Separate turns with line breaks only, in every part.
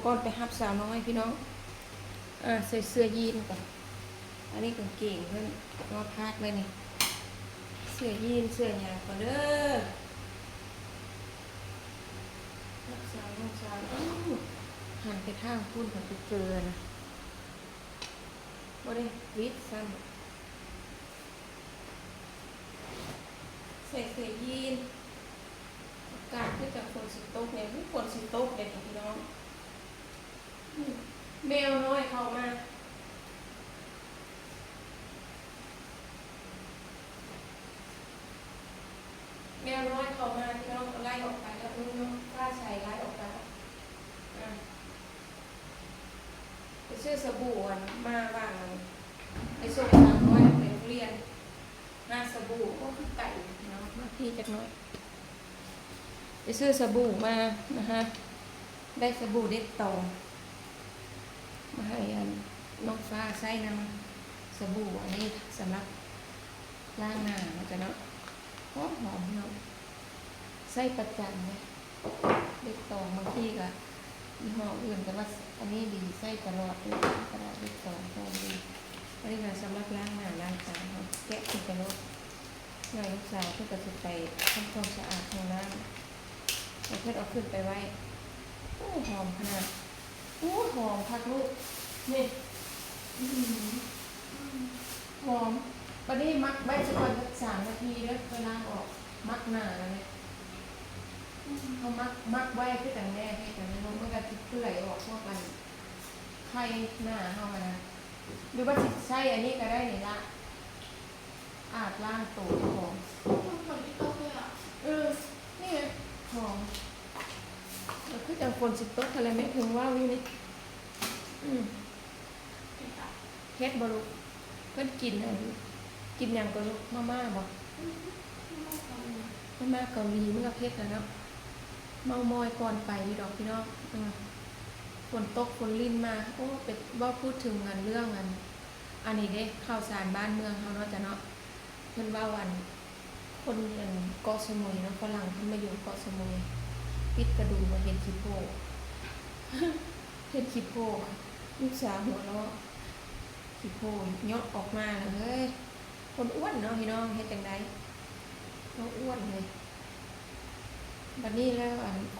ก้อนไปฮับสาวน้อยพี่น้องใส่เสื้อยีนก่อนอันนี้กางเกงเพื่อนนอพาดเลยนี่เสื้อยีนเสื้อหยาก่อนเด้อฮับสาวน้องสาวหันไปทางพุ่นหันไปเจอนะว่าได้วิทย์ซ้ำใส่เสื้อยีนอากาศก็จะฝนสิตกเนี่ยฝนสิตกเลยพี่น้องแมวน้อยเข้ามาแมวน้อยเข้ามาพี่น้องไล่ออกไปแล้วน้องกล้าใส่ไล่ออกไปไปซื้อสบู่มาบ้างไอ้ส่งทางน้อยไปโรงเรียนหน้าสบู่ก็คือไก่เนาะมาที่จักน้อยไปซื้อสบู่มานะคะได้สบู่เด็ดตองมาให้น้องฟ้าใส่น้ำสบู่อันนี้สำหรับล้างหน้ามันจะเนาะหอมเนาะใส่ประจำเลยเด็ดตองบางทีก็ยี่ห้ออื่นแต่ว่าอันนี้ดีใส่ตลอดเลยกระดาษเด็ดตองหอมดีอันนี้ก็สำหรับล้างหน้าล้างตาเนาะแกะติดกระโดดงานลูกสาวเพื่อจะไปทำความสะอาดห้องน้ำแล้วเพื่อเอาขึ้นไปไว้โอ้หอมขนาดโอ้หอมพักลูกนี่หอมวันนี้มักใบสักวันสัก3 นาทีแล้วก็ล้างออกมักหน้าแล้วเนี่ยเขามักไว้ที่แต่งแน่ให้แต่ไม่รู้มันก็ติดเปื่อยออกพวกมันไข่หน้าเข้ามานะหรือว่าติดไส้อันนี้ก็ได้เนี่ยละอาบล้างตัวหอมนี่ไงหอมแล้วคือจะคนสิโต๊ะอะไรไม่ถึงว่าวินี่เฮ็ดบรุษเพิ่นกินอะไรกินอย่างบรุษมาม่าบอกมาม่าเกาหลีเมื่อเฮ็ดนะเนาะเมามอยก่อนไปนี่ดอกพี่น้องฝนตกฝนลิ้นมาโอ้เป็ดว่าพูดถึงเรื่องอันนี้เด้ข่าวสารบ้านเมืองเขาเนาะจ้ะเนาะเพิ่นว่าวันคนเกาะสมุยเนาะฝรั่งเพิ่นมาอยู่เกาะสมุยปิดกระดูกมาเห็นขี้โพเห็นขี้โพลูกสาวหัวเราะขี้โพยกออกมาเลยคนอ้วนเนาะพี่น้องเฮ็ดจังได๋เขาอ้วนเลยบัดนี้แล้ว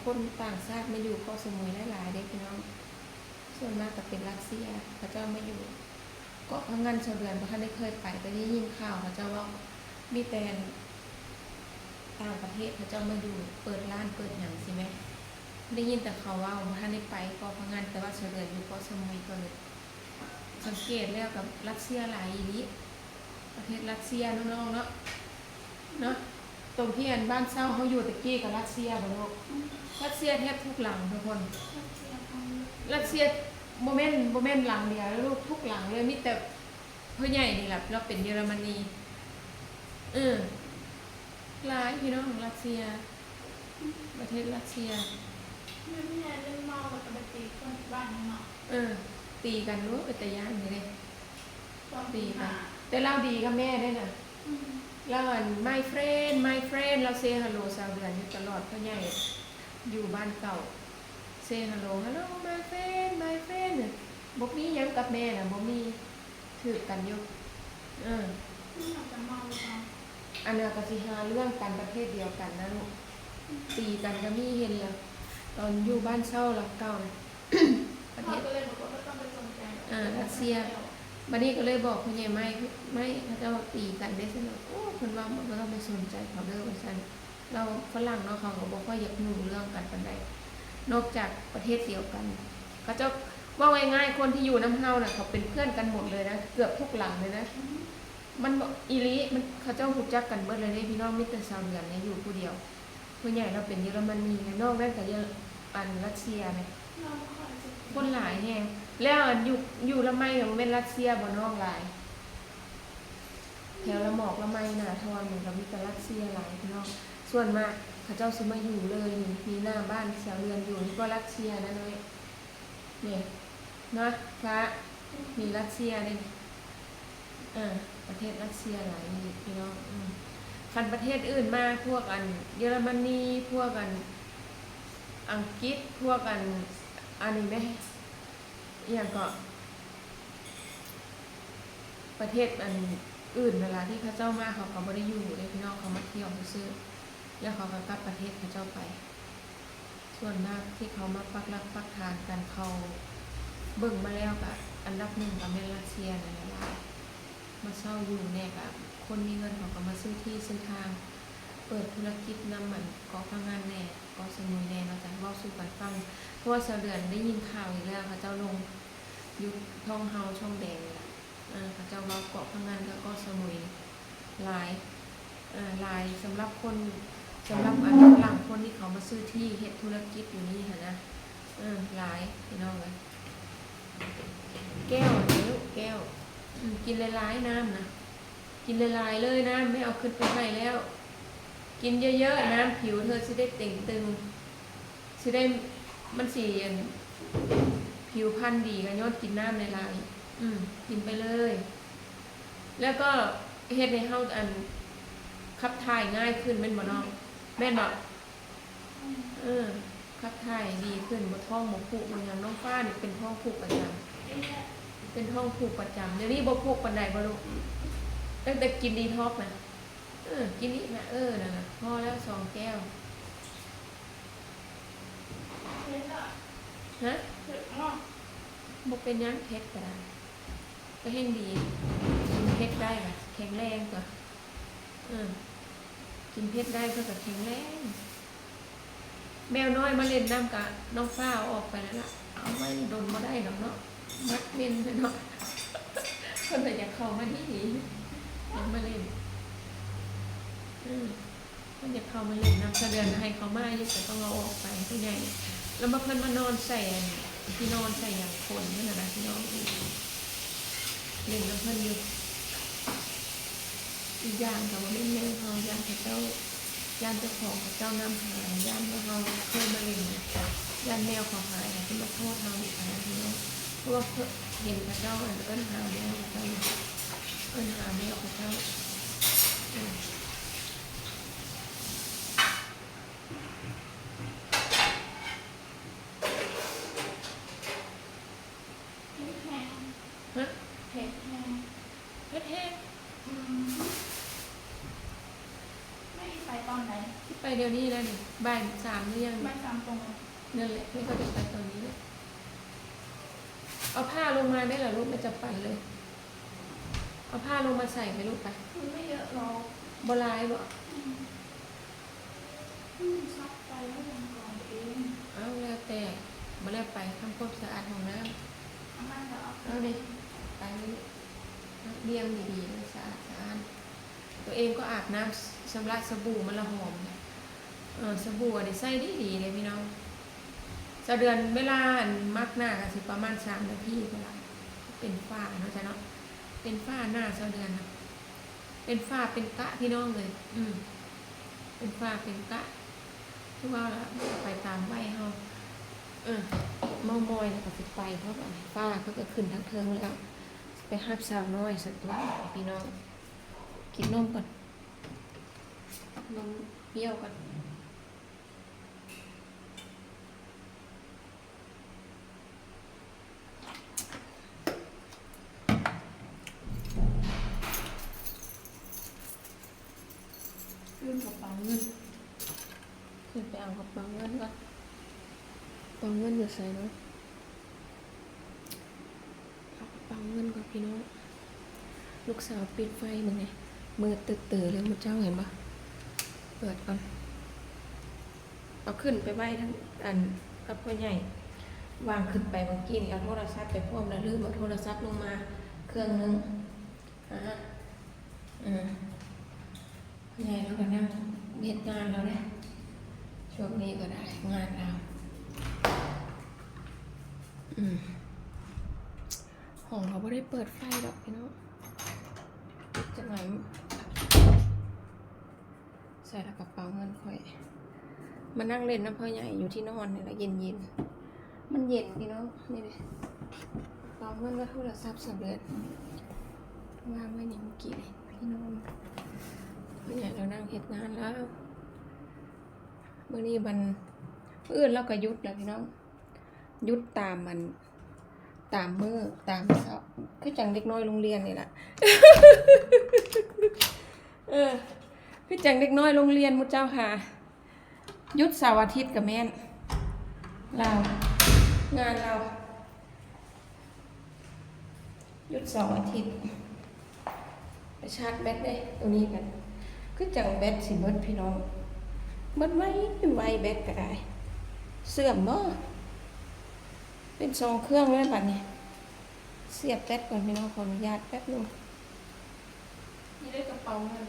คนต่างชาติมาอยู่เกาะสมุยหลายๆเด้พี่น้องส่วนมากก็เป็นรัสเซียเขาเจ้ามาอยู่เกาะพังงานชาวเดือนบ่ทันได้เคยไปแต่ได้ยินข่าวเขาเจ้าว่ามีแต่ต่างประเทศเขาเจ้ามาอยู่เปิดร้านเปิดหยังสิแม่ได้ยินแต่เขาว่าบ่ทันได้ไปเกาะพังงานแต่ว่าชาวเดือนอยู่เกาะสมุยก็เลยสังเกตแล้วกับรัสเซียหลายอีหลีประเทศรัสเซียน้องๆเนาะตรงที่บ้านเช่าเขาอยู่ตะกี้กับรัสเซียบ่ลูกรัสเซียแทบทุกหลังทุกคนรัสเซียโมเมนต์หลังเดียวแล้วลูกทุกหลังเลยมีแต่พ่อใหญ่นี่แหละเราเป็นเยอรมนีหลายพี่น้องของรัสเซียประเทศรัสเซีย
ไม่ได้เรื่องเมากับปฏิคนบ้านเนาะ
ตีกันรู้แต่ย่านนี่เลยตีกันแต่เราดีกับแม่ได้น่ะเราmy friend เราเซฮัลโหลสาวเดือนอยู่ตลอดพ่อใหญ่อยู่บ้านเก่าเซฮัลโหลmy friend บ่มีหยังกับแม่น่ะบ่มีถือกันอยู่
นี่เราจะเมาหรือเปล่า
อันนั้นก็สิหาเรื่องกันประเภทเดียวกันนะลูกตีกันก็มีเห็นแล้วตอนอยู่บ้านเช่าหลังเก่านะ
ประเทศก็เลยบอกว่าต้องไปสนใจ
รัสเซียบัดนี้ก็เลยบอกพ่อใหญ่ไม่เขาจะตีกันได้ซั่นโอ้เพิ่นว่ามันก็ต้องไปสนใจเขาเด้อว่าซั่นเราฝรั่งเนาะเขาก็บ่ค่อยอยากรู้เรื่องกันปานใดนอกจากประเทศเดียวกันเขาจะว่าง่ายๆคนที่อยู่น้ำเฮาน่ะเขาเป็นเพื่อนกันหมดเลยนะเกือบทุกหลังเลยนะมันอีหลีมันเขาเจ้ารู้จักกันเบิดเลยเด้พี่น้องมีแต่ชาวเดือนเนี่ยอยู่ผู้เดียวผู้ใหญ่เราเป็นเยอรมนีนอกนั้นก็รัสเซียเนี่ยคนหลายแฮงแล้วอยู่ละไมของเป็นรัสเซียบ่น้องหลายแถวละหมอกละไมน่ะทอนเรามีแต่รัสเซียหลายพี่น้องส่วนมากเขาเจ้าสิมาอยู่เลยมีหน้าบ้านชาวเรือนอยู่นี่ก็รัสเซียนะน้อยเนี่ยนะพระมีรัสเซียเนี่ยประเทศรัสเซียหลายพี่น้องคันประเทศอื่นมาพวกเยอรมนีพวกอังกฤษพวก อันนี้ไหมอย่างก็ประเทศอันอื่นเวลาที่เขาเจ้ามาเขาไม่ได้อยู่เลยพี่น้องเขามาเที่ยวซื้อแล้วเขาก็กลับประเทศเขาเจ้าไป ส่วนมากที่เขามาปักหลักปักฐานกันเขาเบิ่งมาแล้วกับอันดับหนึ่งกับเมรัสเซียนั่นแหละมาเช่าอยู่เนี่ยกับคนมีเงินเขาก็มาซื้อที่ซื้อทาง เปิดธุรกิจนำมันก่อพนันแน่ก่อสมุยแน่เราจะเล่าสู่กันฟังเพราะว่าเสดือนได้ยินข่าวอีกแล้วเขาเจ้าลงยุคท่องเฮาช่องแดงนี่แหละเขาเจ้าเล่าเกาะพนันแล้วก็สมุยหลายสำหรับคนสำหรับฝรั่งคนที่เขามาซื้อที่เฮ็ดธุรกิจอยู่นี่ค่ะนะหลายพี่น้องเลยแก้วนี่ลูกแก้วกินหลายๆน้ำนะกินหลายๆเลยนะไม่เอาขึ้นไปให้แล้วกินเยอะๆนะผิวเธอจะได้เต่งตึงจะได้มันสีผิวพรรณดีกันยอดกินน้ำหลายๆกินไปเลยแล้วก็เฮ็ดในเฮาขับถ่ายง่ายขึ้นแม่นบ่น้องแม่นบ่ขับถ่ายดีขึ้นบ่ท้องบ่ผูกอย่างน้องฟ้านี่เป็นท้องผูกประจำเป็นท้องผูกประจำเดี๋ยวนี้บ่ผูกปานใดบ่ลูกตั้งแต่กินดีท็อกนะกินนี่นะนั่นน่ะพอแล้ว2 แก้วฮะบ่เป็นหยังเฮ็ดก็แห้งดีกินเฮ็ดได้ค่ะแข็งแรงกว่ากินเผ็ดได้เพื่อกับแข็งแรงแมวน้อยมาเล่นน้ำกับน้องฟ้าออกไปแล้วล่ะเอาไว้โดนมาได้หรอกเนาะมัดเม่นไปเนาะคนแต่อยากเข้ามาที่นี่อยากมาเล่นคนอยากเข้ามาเล่นน้ำเสดือนให้เขามาอยู่แต่ต้องเอาออกไปที่ไหนแล้วมาเพิ่นมานอนใส่ที่นอนใส่อย่างคนนั่นแหละพี่น้องเล่นน้ำเพิ่นอยู่อีกอย่างกับว่าเล่นแมวเขาย่างเจ้าย่านเจ้าของเจ้าน้ำหายย่านเขาเคยมาเล่นย่านแมวเขาหายที่มาโทษเราอีกนะพี่น้องเพราะว่าเห็นเจ้าเอิ้นหาแมวเจ้าเอิ้นหาแมวเจ้าฮะเผ็ดแห้ง
ไม่ไปตอนไหน
ที่ไปเดี๋ยวนี้แล้วนี่บ่าย 3หรือยัง
ไม่ตามตรง
นั่นแหละนี่ก็จะไปตอนนี้เลยเอาผ้าลงมาได้เหรอลูกไม่จะปั่นเลยเอาผ้าลงมาใส่ไปลูกไป
มันไม่เยอะหรอก
บลายบ่
ซักไปแล้วยังก่อนเอง
เอาแล้วแต่มาแล้วไปทำความสะอาดห้องน้ำเอาดิไปเลี้ยงดีๆสะอาดตัวเองก็อาบน้ำชำระสบู่มันละหอมสบู่อันนี้ใส่ดีเลยพี่น้องจะเดือนเวลามักหน้ากันสิประมาณ3 นาทีก็ละเป็นฝ้าเนาะจ๊ะเนาะเป็นฝ้าหน้าเดือนนะเป็นฝ้าเป็นกะพี่น้องเลยเป็นฝ้าเป็นกะที่ว่าละไปตามใบเฮาเมามอยแล้วก็สิไปเพราะว่าฝ้าก็ขึ้นทั้งเทิงแล้วไปหับสาวน้อยสักตัวพี่น้องกินนมก่อนนมเปรี้ยวก่อนขึ้นกระเป๋าเงินขึ้นไปเอากระเป๋าเงินก่อนกระเป๋าเงินอยู่ใส่เนาะเอากระเป๋าเงินก่อนพี่น้องลูกสาวปิดไฟมึงไงมือตื่นเลยมุเจ้าเห็นปะเปิดก่อนเอาขึ้นไปไว้ทั้งกับพ่อใหญ่วางขึ้นไปเมื่อกี้นี่เอาโทรศัพท์ไปพ่วงแล้วลืมเอาโทรศัพท์ลงมาเครื่องนึงพ่อใหญ่แล้วก็นั่งเฮ็ดงานแล้วเนี่ยช่วงนี้ก็ได้งานเราห้องเราไม่ได้เปิดไฟหรอกพี่น้องจะไหนใส่กระเป๋าเงินค่อยมานั่งเล่นน้ำพ่อใหญ่อยู่ที่นอนนี่แหละเย็นมันเย็นพี่น้องนี่เลยกระเป๋าเงินก็โทรศัพท์สำเร็จวางไว้ในเมื่อกี้เลยพี่น้องพ่อใหญ่เรานั่งเฮ็ดงานแล้วเมื่อนี้มันอื่นเราก็ยุดแล้วพี่น้อง หยุดตามมันตามมือตามเสาคือจังเด็กน้อยโรงเรียนนี่แหละ เออคือจังเด็กน้อยโรงเรียนมุเจ้าค่ะหยุดเสาร์อาทิตย์กับแม่นเรางานเราหยุดเสาร์อาทิตย์ไปชาร์จแบตได้ตัวนี้กันคือจังแบตสิเบิดพี่น้องเบิดไว้ไว้แบตก็ได้เสื่อมเนาะเป็น2 เครื่องแล้วบัดนี้เสียบแบตก่อนพี่น้องขออนุญาตแป๊บนึงนี่ได้กระเป๋าเงิน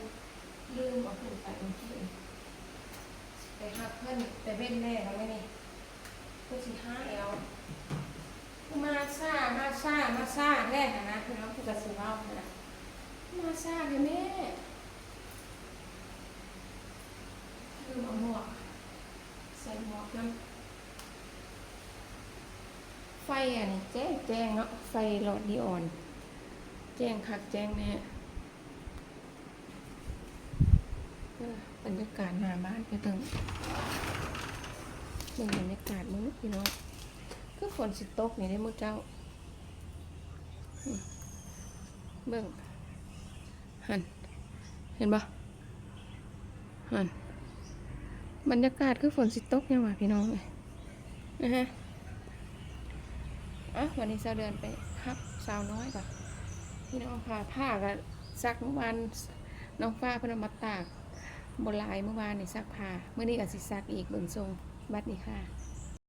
ลืมเอาขึ้นไปเมื่อกี้ไปหักเพื่อนไปเว้นแม่แล้วไหมนี่เพื่อสิหาเอามาซ่าแรกนะพี่น้องคือกระสือเล่านะมาซ่าเลยแม่ลืมเอาหมวกใส่หมวกน้ำไฟอ่ะนี่แจ้งเนาะไฟหลอดนีออนแจ้งคักแจ้งแน่บรรยากาศหน้าบ้านไปเติมเบิ่งบรรยากาศมึงพี่น้องคือฝนสิตกนี่ได้อมื้อเจ้าเบิ่งหันเห็นบ่หันบรรยากาศคือฝนสิตกยังวะพี่น้องเลยนะฮะวันนี้เช้าเดินไปครับสาวน้อยก่อนพี่น้องพาผ้ากับซักเมื่อวานน้องฟ้าเพิ่นเอามาตากบนลายเมื่อวานนี่ซักผ้าเมื่อนี้ก็สิซักอีกเบิ่งทรงบัดนี้ค่ะ